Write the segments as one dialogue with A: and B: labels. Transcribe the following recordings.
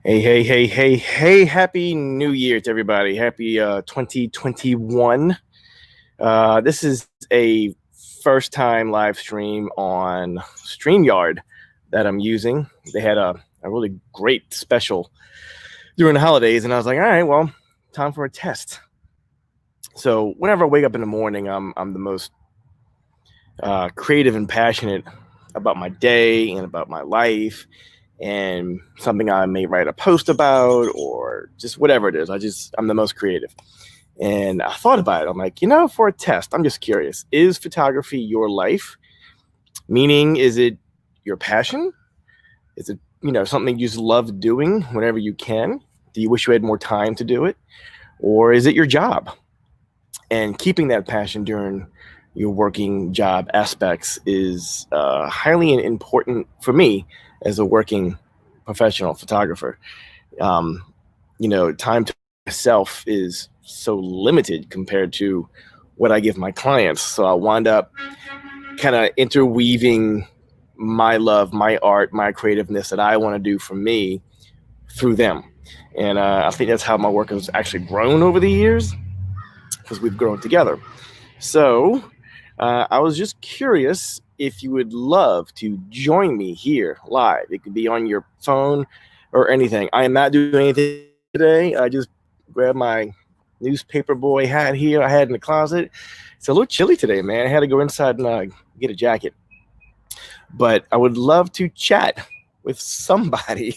A: Hey, happy New Year to everybody. Happy 2021. This is a first time live stream on StreamYard that I'm using. They had a really great special during the holidays, and I was like, all right, well, time for a test. So whenever I wake up in the morning, I'm the most creative and passionate about my day and about my life and something I may write a post about or just whatever it is. I'm the most creative. And I thought about it. I'm like, for a test, I'm just curious. Is photography your life? Meaning, is it your passion? Is it, something you just love doing whenever you can? Do you wish you had more time to do it? Or is it your job? And keeping that passion during your working job aspects is highly important for me as a working professional photographer. Time to myself is so limited compared to what I give my clients. So I wind up kind of interweaving my love, my art, my creativeness that I want to do for me through them. And I think that's how my work has actually grown over the years, because we've grown together. So I was just curious if you would love to join me here live. It could be on your phone or anything. I am not doing anything today. I just grabbed my newspaper boy hat here I had in the closet. It's a little chilly today, man. I had to go inside and get a jacket. But I would love to chat with somebody.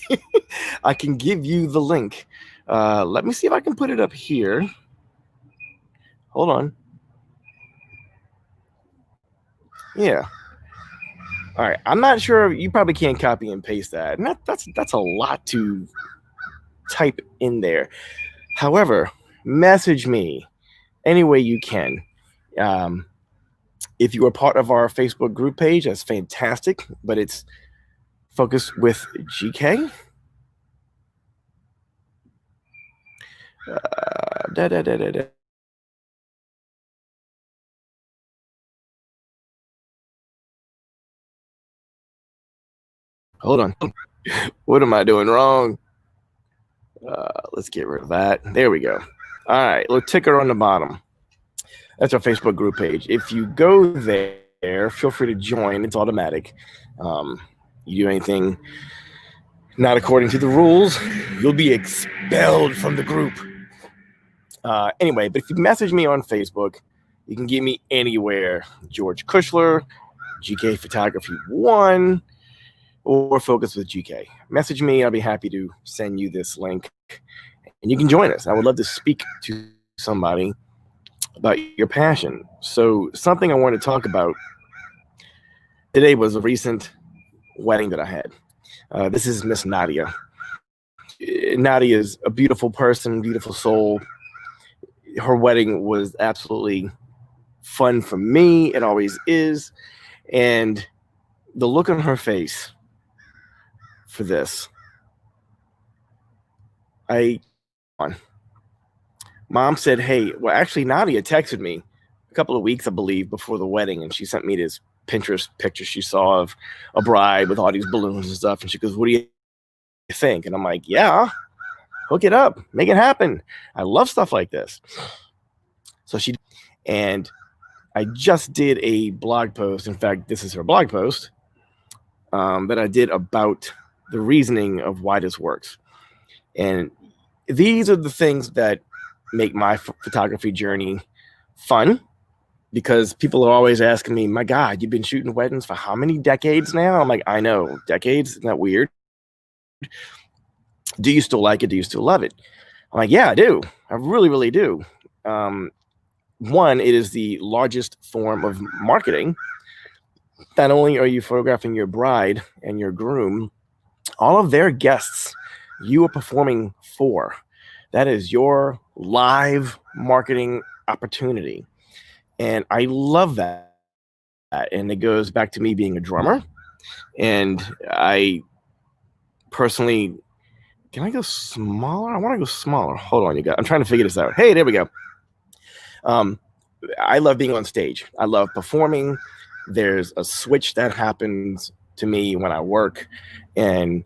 A: I can give you the link. Let me see if I can put it up here. Hold on. Yeah. All right. I'm not sure. You probably can't copy and paste that. And that's a lot to type in there. However, message me any way you can. If you are part of our Facebook group page, that's fantastic. But it's Focus with GK. Hold on. What am I doing wrong? Let's get rid of that. There we go. All right, little ticker on the bottom. That's our Facebook group page. If you go there, feel free to join. It's automatic. You do anything not according to the rules, you'll be expelled from the group. Anyway, but if you message me on Facebook, you can get me anywhere. George Kushler, GK Photography 1, or Focus with GK. Message me. I'll be happy to send you this link. And you can join us. I would love to speak to somebody about your passion. So something I want to talk about today was a recent wedding that I had. This is Miss Nadia. Nadia is a beautiful person, beautiful soul. Her wedding was absolutely fun for me. It always is. And the look on her face for this, Mom said, hey, well, actually, Nadia texted me a couple of weeks, I believe, before the wedding, and she sent me this Pinterest picture she saw of a bride with all these balloons and stuff, and she goes, what do you think? And I'm like, yeah, hook it up, make it happen. I love stuff like this. So and I just did a blog post. In fact, this is her blog post that I did about the reasoning of why this works. And these are the things that make my photography journey fun, because people are always asking me, my God, you've been shooting weddings for how many decades now? I'm like, I know, decades, isn't that weird? Do you still like it? Do you still love it? I'm like, yeah, I do. I really, really do. One, it is the largest form of marketing. Not only are you photographing your bride and your groom, all of their guests you are performing for. That is your live marketing opportunity. And I love that. And it goes back to me being a drummer. And I personally, can I go smaller? I want to go smaller. Hold on, you guys. I'm trying to figure this out. Hey, there we go. I love being on stage. I love performing. There's a switch that happens to me when I work, and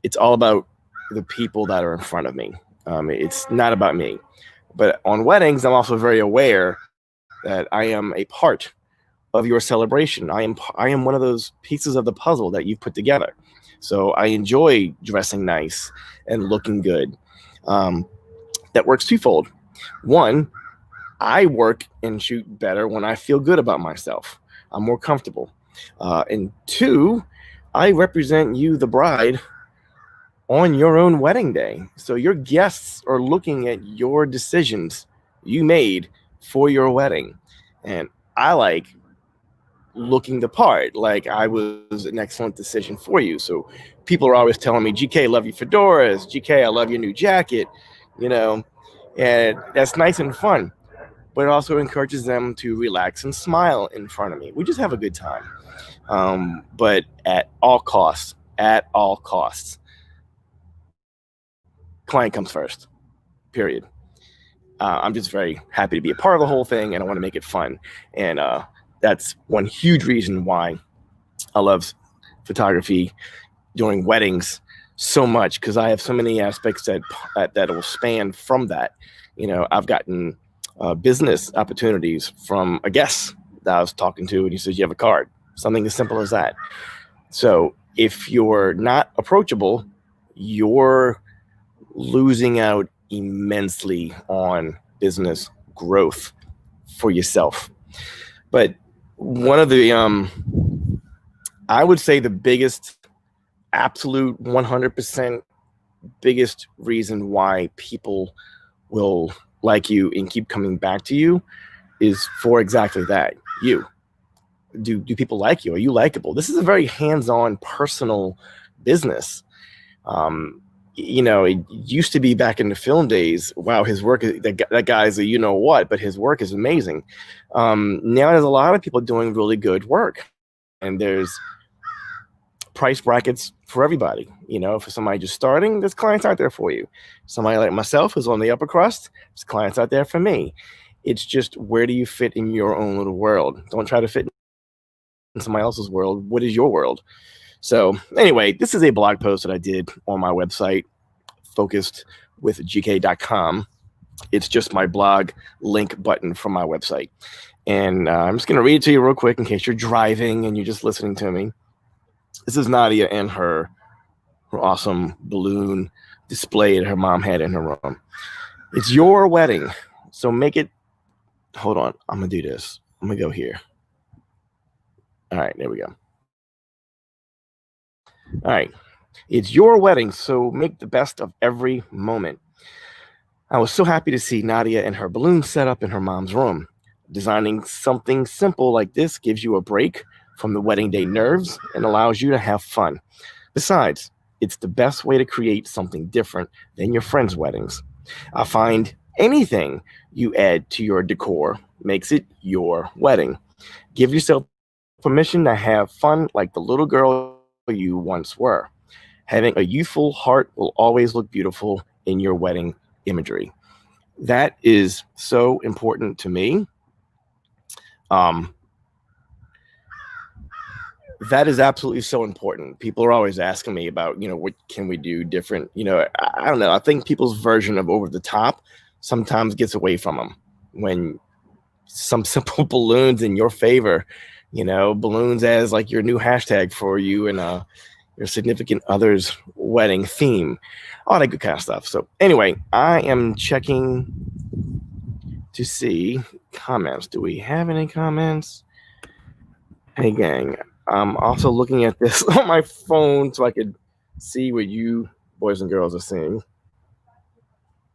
A: it's all about the people that are in front of me. It's not about me. But on weddings, I'm also very aware that I am a part of your celebration. I am one of those pieces of the puzzle that you've put together. So I enjoy dressing nice and looking good. Um, that works twofold. One, I work and shoot better when I feel good about myself. I'm more comfortable. And two, I represent you, the bride, on your own wedding day. So your guests are looking at your decisions you made for your wedding. And I like looking the part, like I was an excellent decision for you. So people are always telling me, GK, love your fedoras. GK, I love your new jacket, you know, and that's nice and fun. But it also encourages them to relax and smile in front of me. We just have a good time. But at all costs, client comes first, period. I'm just very happy to be a part of the whole thing, and I want to make it fun. And that's one huge reason why I love photography during weddings so much, because I have so many aspects that will span from that. I've gotten business opportunities from a guest that I was talking to, and he says, "You have a card." Something as simple as that. So if you're not approachable, you're losing out immensely on business growth for yourself. But one of the I would say the biggest, absolute 100% biggest reason why people will like you and keep coming back to you is for exactly that. You do people like you? Are you likable? This is a very hands-on, personal business. It used to be back in the film days. Wow, his work, that guy's a what, but his work is amazing. Now there's a lot of people doing really good work, and there's price brackets for everybody. For somebody just starting, there's clients out there for you. Somebody like myself who's on the upper crust, there's clients out there for me. It's just, where do you fit in your own little world? Don't try to fit in somebody else's world. What is your world? So anyway, this is a blog post that I did on my website, focusedwithgk.com. It's just my blog link button from my website. And I'm just going to read it to you real quick in case you're driving and you're just listening to me. This is Nadia and her awesome balloon display that her mom had in her room. It's your wedding, so make it. Hold on, I'm going to do this. I'm going to go here. All right, there we go. All right. It's your wedding, so make the best of every moment. I was so happy to see Nadia and her balloon set up in her mom's room. Designing something simple like this gives you a break from the wedding day nerves and allows you to have fun. Besides, it's the best way to create something different than your friends' weddings. I find anything you add to your decor makes it your wedding. Give yourself permission to have fun like the little girl you once were. Having a youthful heart will always look beautiful in your wedding imagery. That is so important to me. That is absolutely so important. People are always asking me about, what can we do different? I don't know. I think people's version of over the top sometimes gets away from them when some simple balloons in your favor, balloons as like your new hashtag for you and your significant other's wedding theme, all that good kind of stuff. So anyway, I am checking to see comments. Do we have any comments? Hey gang, I'm also looking at this on my phone so I could see what you boys and girls are seeing.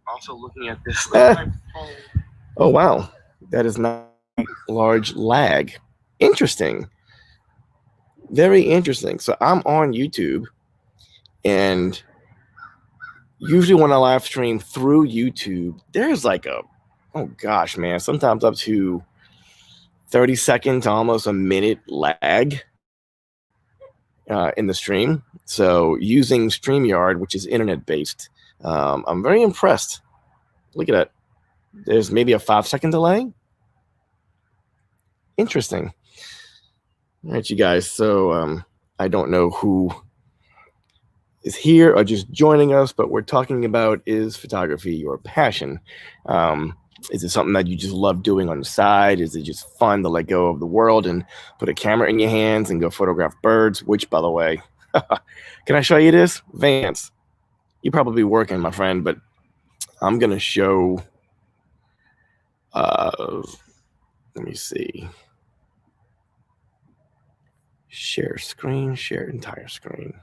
A: Also looking at this on my phone. Oh wow, that is not large lag. Interesting. Very interesting. So I'm on YouTube, and usually when I live stream through YouTube, there's like sometimes up to 30 seconds, almost a minute lag in the stream. So using StreamYard, which is internet-based, I'm very impressed. Look at that. There's maybe a 5-second delay. Interesting. All right, you guys. So I don't know who is here or just joining us, but we're talking about, is photography your passion? Is it something that you just love doing on the side? Is it just fun to let go of the world and put a camera in your hands and go photograph birds? Which, by the way, can I show you this? Vance, you're probably working, my friend, but I'm going to show, let me see. Share screen, share entire screen.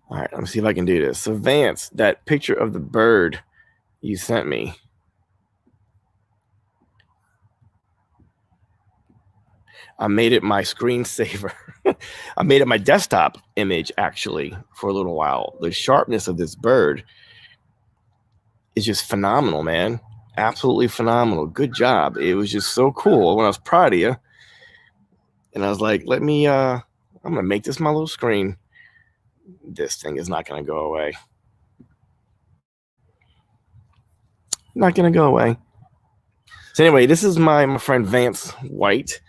A: All right, let me see if I can do this. So Vance, that picture of the bird you sent me, I made it my screensaver. I made it my desktop image, actually, for a little while. The sharpness of this bird is just phenomenal, man. Absolutely phenomenal. Good job. It was just so cool when I was proud of you. And I was like, I'm going to make this my little screen. This thing is not going to go away. Not going to go away. So anyway, this is my friend Vance White.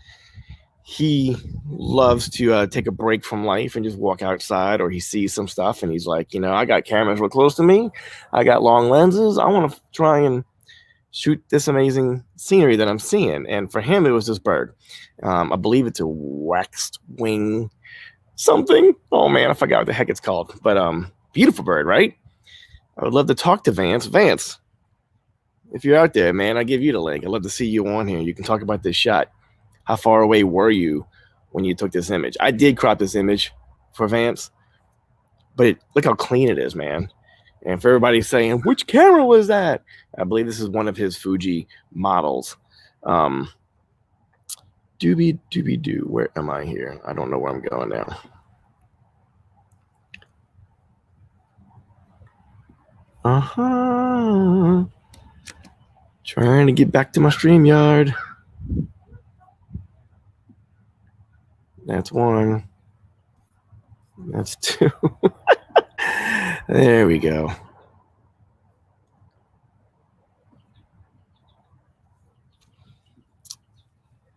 A: He loves to take a break from life and just walk outside, or he sees some stuff and he's like, I got cameras real close to me. I got long lenses. I want to try and shoot this amazing scenery that I'm seeing. And for him, it was this bird. I believe it's a waxed wing something. Oh man, I forgot what the heck it's called. But beautiful bird, right? I would love to talk to Vance. Vance, if you're out there, man, I'll give you the link. I'd love to see you on here. You can talk about this shot. How far away were you when you took this image? I did crop this image for Vance, but look how clean it is, man. And for everybody saying, which camera was that? I believe this is one of his Fuji models. Doobie-doo. Where am I here? I don't know where I'm going now. Trying to get back to my StreamYard. That's one. That's two. There we go.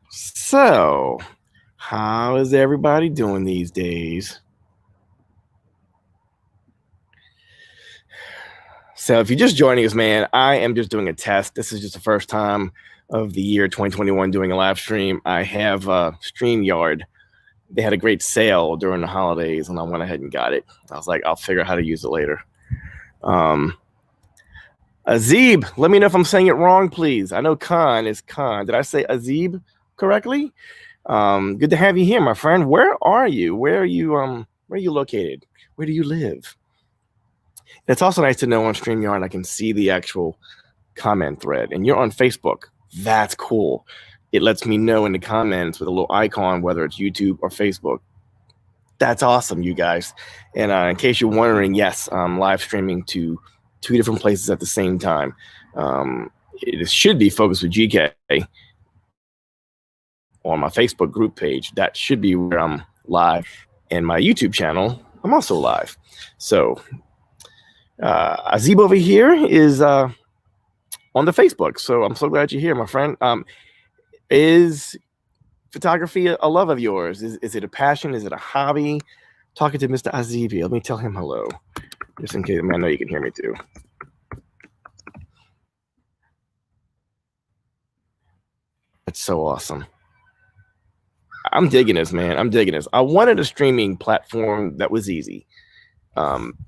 A: So, how is everybody doing these days? So if you're just joining us, man, I am just doing a test. This is just the first time of the year 2021 doing a live stream. I have StreamYard. They had a great sale during the holidays, and I went ahead and got it. I was like, I'll figure out how to use it later. Azib, let me know if I'm saying it wrong, please. I know Khan is Khan. Did I say Azib correctly? Good to have you here, my friend. Where are you? Where are you located? Where do you live? It's also nice to know on StreamYard I can see the actual comment thread. And you're on Facebook. That's cool. It lets me know in the comments with a little icon whether it's YouTube or Facebook. That's awesome, you guys. And in case you're wondering, yes, I'm live streaming to 2 different places at the same time. It should be Focus with GK on my Facebook group page. That should be where I'm live. And my YouTube channel, I'm also live. So Azib over here is on the Facebook. So I'm so glad you're here, my friend. Is photography a love of yours? Is it a passion? Is it a hobby? Talking to Mr. Azib here. Let me tell him hello, just in case. I know you can hear me too. That's so awesome. I'm digging this, man. I'm digging this. I wanted a streaming platform that was easy.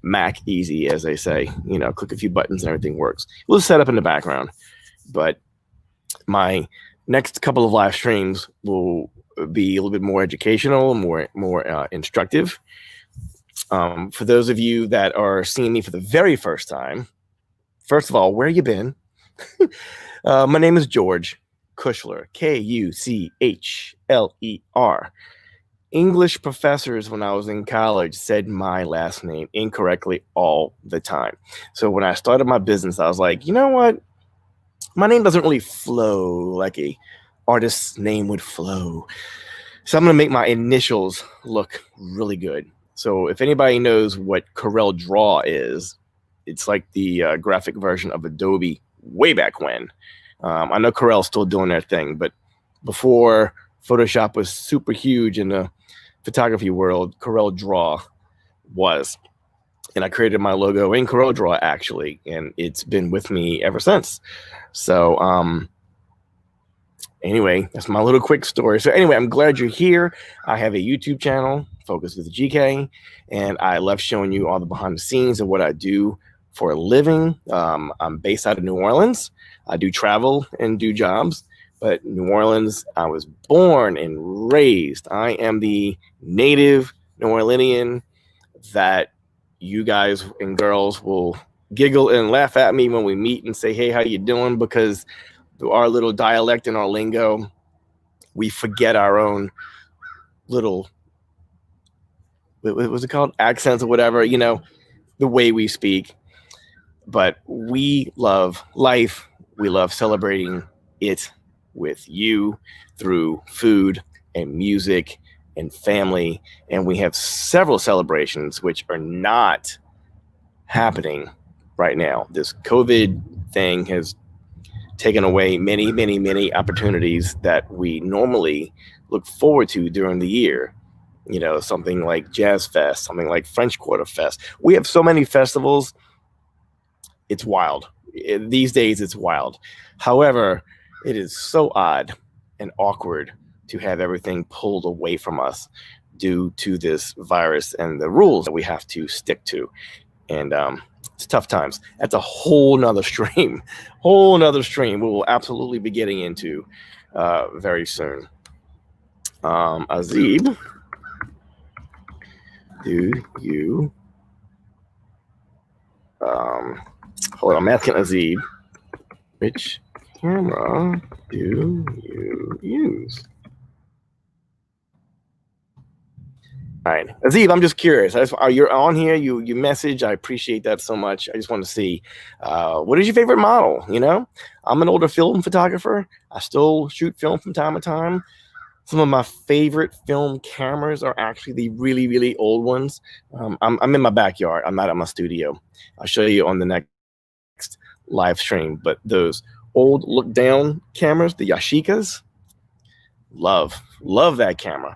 A: Mac easy, as they say. Click a few buttons and everything works. We'll set up in the background. But my next couple of live streams will be a little bit more educational, more instructive. For those of you that are seeing me for the very first time, first of all, where you been? My name is George Kuchler, Kuchler. English professors when I was in college said my last name incorrectly all the time. So when I started my business, I was like, you know what? My name doesn't really flow like a artist's name would flow. So I'm going to make my initials look really good. So if anybody knows what Corel Draw is, it's like the graphic version of Adobe way back when. I know Corel's still doing their thing, but before Photoshop was super huge in the photography world, Corel Draw was. And I created my logo in Corel Draw, actually, and it's been with me ever since. So anyway, that's my little quick story. So anyway, I'm glad you're here. I have a YouTube channel, Focus with the GK, and I love showing you all the behind the scenes of what I do for a living. I'm based out of New Orleans. I do travel and do jobs, but New Orleans, I was born and raised. I am the native New Orleanian that you guys and girls will giggle and laugh at me when we meet and say, hey, how you doing? Because through our little dialect and our lingo, we forget our own little, what was it called? Accents or whatever, you know, the way we speak. But we love life. We love celebrating it with you through food and music and family. And we have several celebrations which are not happening right now. This COVID thing has taken away many, many, many opportunities that we normally look forward to during the year. You know, something like Jazz Fest, something like French Quarter Fest. We have so many festivals. It's wild. These days, it's wild. However, it is so odd and awkward to have everything pulled away from us due to this virus and the rules that we have to stick to. And it's tough times. That's a whole nother stream. We will absolutely be getting into very soon. Azib, do you hold on, I'm asking Azib, which camera do you use? All right, Azib, I'm just curious. You're on here. You message. I appreciate that so much. I just want to see what is your favorite model. You know, I'm an older film photographer. I still shoot film from time to time. Some of my favorite film cameras are actually the really, really old ones. I'm in my backyard. I'm not at my studio. I'll show you on the next live stream. But those old look down cameras, the Yashicas, love that camera.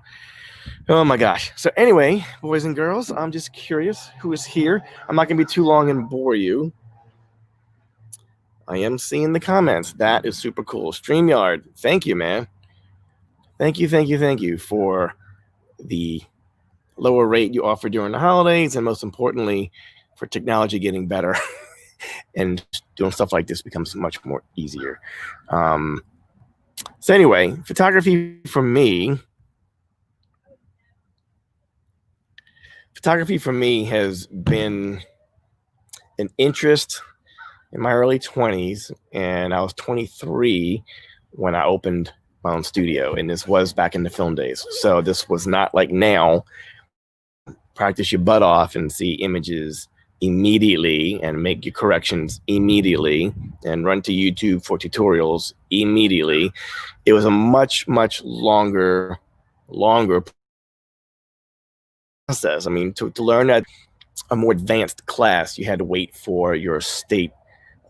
A: Oh my gosh. So anyway, boys and girls, I'm just curious who is here. I'm not going to be too long and bore you. I am seeing the comments. That is super cool. StreamYard, thank you, man. Thank you for the lower rate you offer during the holidays, and most importantly, for technology getting better and doing stuff like this becomes much more easier. So anyway, photography for me has been an interest in my early 20s, and I was 23 when I opened my own studio, and this was back in the film days. So this was not like now, practice your butt off and see images immediately and make your corrections immediately and run to YouTube for tutorials immediately. It was a much, much longer process. I mean, to learn at a more advanced class, you had to wait for your state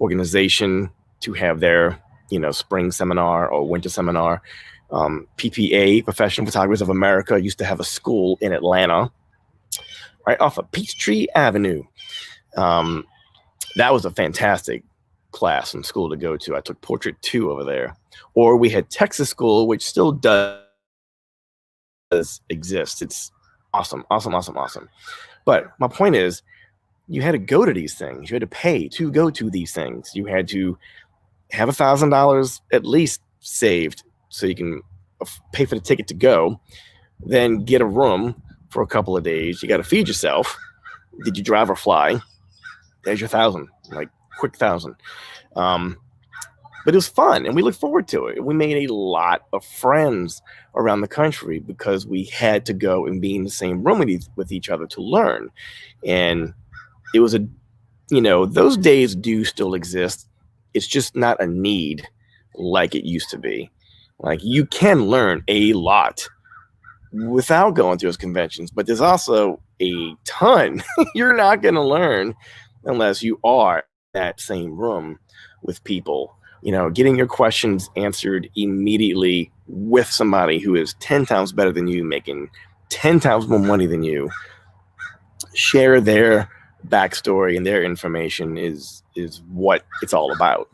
A: organization to have their, you know, spring seminar or winter seminar. PPA, Professional Photographers of America, used to have a school in Atlanta, right off of Peachtree Avenue. That was a fantastic class and school to go to. I took Portrait 2 over there. Or we had Texas School, which still does exist. It's awesome. But my point is, you had to go to these things. You had to pay to go to these things. You had to have $1,000 at least saved so you can pay for the ticket to go, then get a room for a couple of days. You got to feed yourself. Did you drive or fly? There's your $1,000, like quick $1,000. But it was fun, and we looked forward to it. We made a lot of friends around the country because we had to go and be in the same room with each other to learn. And it was those days do still exist. It's just not a need like it used to be. Like, you can learn a lot without going to those conventions, but there's also a ton you're not going to learn unless you are in that same room with people. You know, getting your questions answered immediately with somebody who is 10 times better than you, making 10 times more money than you share their backstory and their information is what it's all about,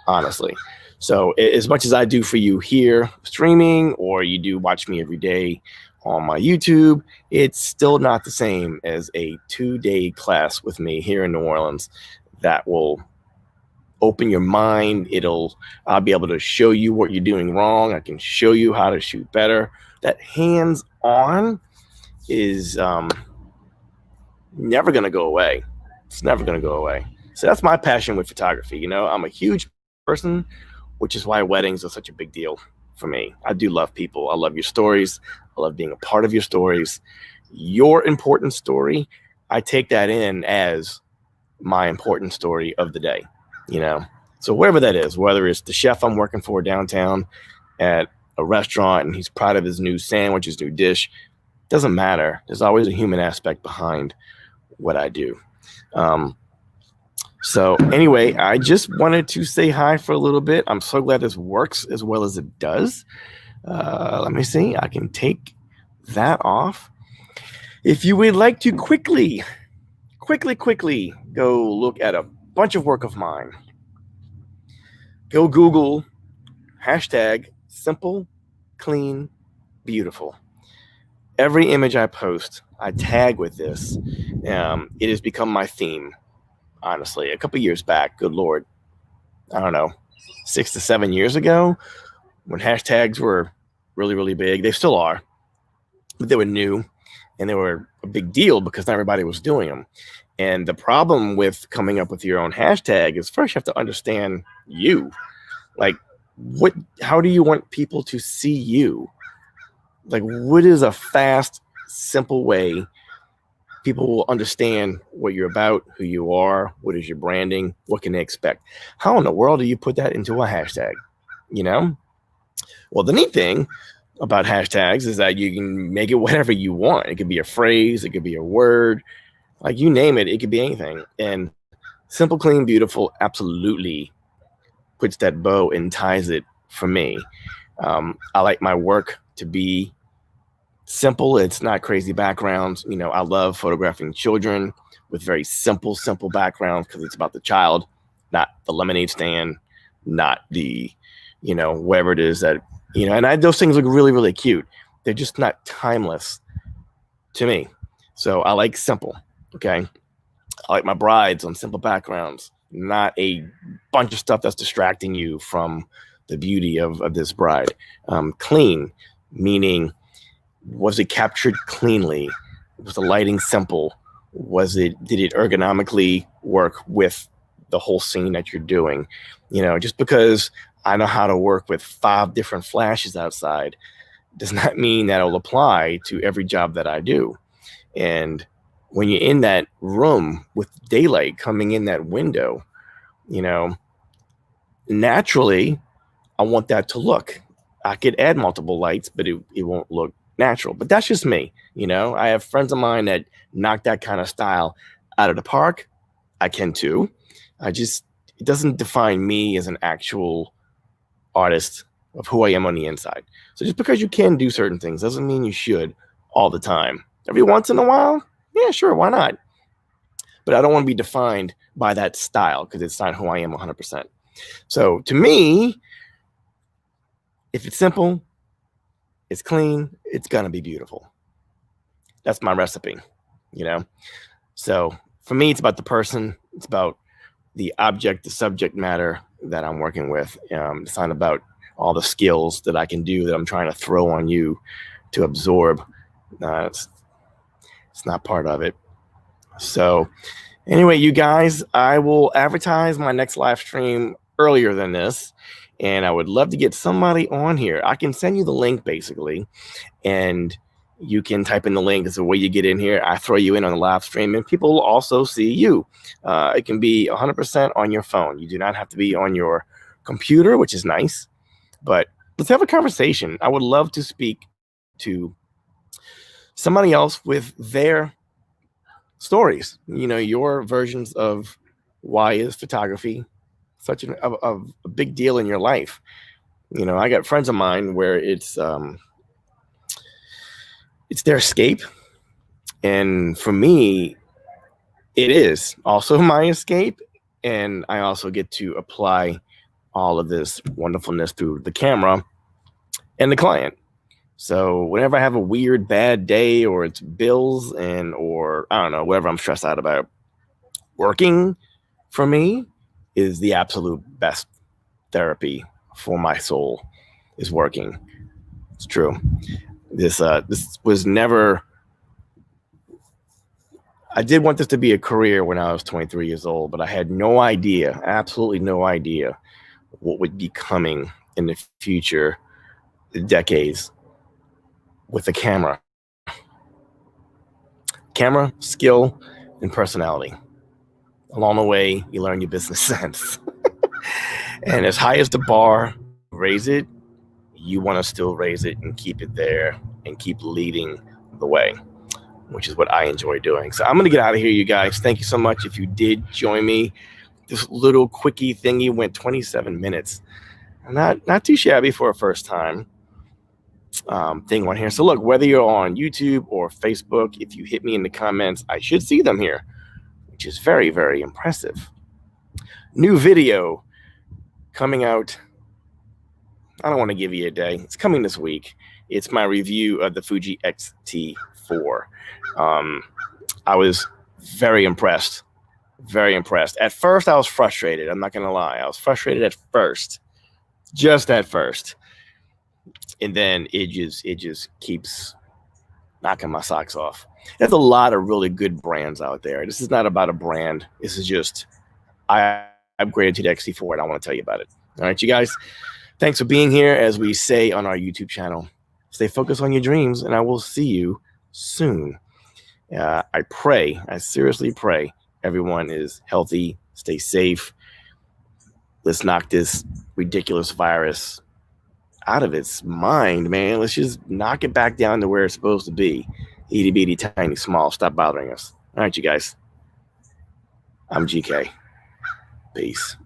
A: honestly. So as much as I do for you here streaming, or you do watch me every day on my YouTube, it's still not the same as a 2-day class with me here in New Orleans that will open your mind. I'll be able to show you what you're doing wrong. I can show you how to shoot better. That hands-on is never going to go away. It's never going to go away. So that's my passion with photography. I'm a huge person, which is why weddings are such a big deal for me. I do love people. I love your stories. I love being a part of your stories. Your important story, I take that in as my important story of the day, So wherever that is, whether it's the chef I'm working for downtown at a restaurant and he's proud of his new sandwich, his new dish, doesn't matter. There's always a human aspect behind what I do. So anyway, I just wanted to say hi for a little bit. I'm so glad this works as well as it does. Let me see. I can take that off. If you would like to quickly go look at a bunch of work of mine, go Google hashtag simple, clean, beautiful. Every image I post, I tag with this. It has become my theme, honestly. A couple years back, good Lord, I don't know, 6 to 7 years ago, when hashtags were really, really big. They still are, but they were new and they were a big deal because not everybody was doing them. And the problem with coming up with your own hashtag is first you have to understand you. Like, how do you want people to see you? Like, what is a fast, simple way people will understand what you're about, who you are, what is your branding, what can they expect? How in the world do you put that into a hashtag? Well, the neat thing about hashtags is that you can make it whatever you want. It could be a phrase, it could be a word, like you name it, it could be anything. And simple, clean, beautiful absolutely puts that bow and ties it for me. I like my work to be simple. It's not crazy backgrounds. I love photographing children with very simple backgrounds because it's about the child, not the lemonade stand, not the, wherever it is that, and those things look really, really cute. They're just not timeless to me. So I like simple. Okay. I like my brides on simple backgrounds, not a bunch of stuff that's distracting you from the beauty of this bride. Clean, meaning, was it captured cleanly? Was the lighting simple? Did it ergonomically work with the whole scene that you're doing? Just because I know how to work with 5 different flashes outside does not mean that it'll apply to every job that I do. And when you're in that room with daylight coming in that window, naturally, I want that to look. I could add multiple lights, but it won't look natural. But that's just me. I have friends of mine that knock that kind of style out of the park. I can too. It doesn't define me as an actual artist of who I am on the inside. So just because you can do certain things doesn't mean you should all the time. Every once in a while, yeah, sure, why not? But I don't want to be defined by that style because it's not who I am 100%. So to me, if it's simple, it's clean, it's going to be beautiful. That's my recipe, So for me, it's about the person. It's about the object, the subject matter that I'm working with. It's not about all the skills that I can do that I'm trying to throw on you to absorb. It's not part of it. So anyway, you guys, I will advertise my next live stream earlier than this. And I would love to get somebody on here. I can send you the link basically, and you can type in the link. It's the way you get in here. I throw you in on the live stream and people will also see you. It can be 100% on your phone. You do not have to be on your computer, which is nice, but let's have a conversation. I would love to speak to somebody else with their stories, your versions of why is photography such a big deal in your life. I got friends of mine where it's it's their escape. And for me, it is also my escape. And I also get to apply all of this wonderfulness through the camera and the client. So whenever I have a weird bad day, or it's bills or I don't know, whatever I'm stressed out about, working for me is the absolute best therapy for my soul, is working. It's true. This was never, I did want this to be a career when I was 23 years old, but I had no idea, absolutely no idea, what would be coming in the future decades with the camera. Camera, skill, and personality. Along the way, you learn your business sense. And as high as the bar, raise it, you want to still raise it and keep it there and keep leading the way, which is what I enjoy doing. So I'm going to get out of here, you guys. Thank you so much. If you did join me, this little quickie thingy went 27 minutes. Not too shabby for a first time thing on here. So look, whether you're on YouTube or Facebook, if you hit me in the comments, I should see them here, which is very, very impressive. New video coming out. I don't want to give you a day. It's coming this week. It's my review of the Fuji X-T4. I was very impressed. Very impressed. At first, I was frustrated. I'm not going to lie. I was frustrated at first. Just at first. And then it just keeps knocking my socks off. There's a lot of really good brands out there. This is not about a brand. This is just, I upgraded to the X-T4 and I want to tell you about it. All right, you guys. Thanks for being here. As we say on our YouTube channel, stay focused on your dreams, and I will see you soon. I seriously pray everyone is healthy, stay safe. Let's knock this ridiculous virus out of its mind, man. Let's just knock it back down to where it's supposed to be. Itty bitty, tiny, small. Stop bothering us. All right, you guys. I'm GK. Peace.